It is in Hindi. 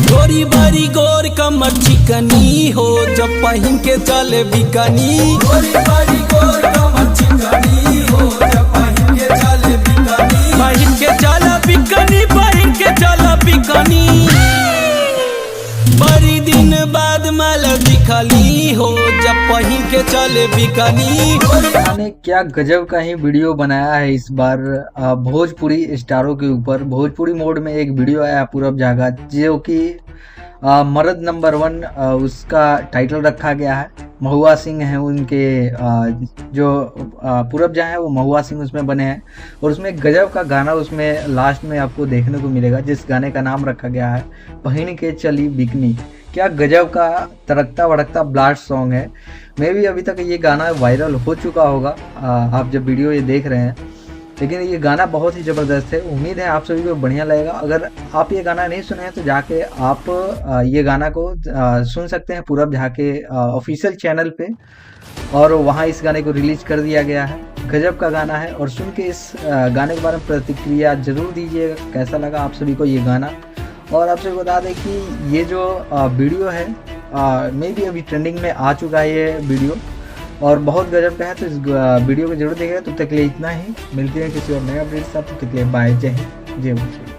गोरी बारी गोर कमर चिकनी हो, जब पहन के चले बिकनी। गोरी बारी गोर कमर चिकनी हो, जब पहन के चले बिकनी। पहन के चला बिकनी, पहन के चला बिकनी। बड़ी दिन बाद माल दिखली हो, जब पहन के चले बिकनी। ने क्या गजब का ही वीडियो बनाया है इस बार भोजपुरी स्टारों के ऊपर। भोजपुरी मोड में एक वीडियो आया पूरब जागा, जो कि मर्द नंबर 1 उसका टाइटल रखा गया है। महुआ सिंह हैं उनके जो पूरब जहाँ है वो महुआ सिंह उसमें बने हैं, और उसमें गजब का गाना उसमें लास्ट में आपको देखने को मिलेगा, जिस गाने का नाम रखा गया है पहन के चली बिकनी। क्या गजब का तड़कता भड़कता ब्लास्ट सॉन्ग है। मे भी अभी तक ये गाना वायरल हो चुका होगा आप जब वीडियो ये देख रहे हैं, लेकिन ये गाना बहुत ही ज़बरदस्त है। उम्मीद है आप सभी को बढ़िया लगेगा। अगर आप ये गाना नहीं सुने हैं तो जाके आप ये गाना को सुन सकते हैं पूरब झा के ऑफिशियल चैनल पे, और वहाँ इस गाने को रिलीज कर दिया गया है। गजब का गाना है, और सुन के इस गाने के बारे में प्रतिक्रिया जरूर दीजिएगा, कैसा लगा आप सभी को ये गाना। और आपसे बता दें कि ये जो वीडियो है मे भी अभी ट्रेंडिंग में आ चुका है ये वीडियो, और बहुत गजब का है। तो इस वीडियो को जरूर देखिएगा। तब तक के लिए इतना ही, मिलते हैं किसी और नए अपडेट से। आपको कितने बाय, जय हिंद, जय भोजपुरी।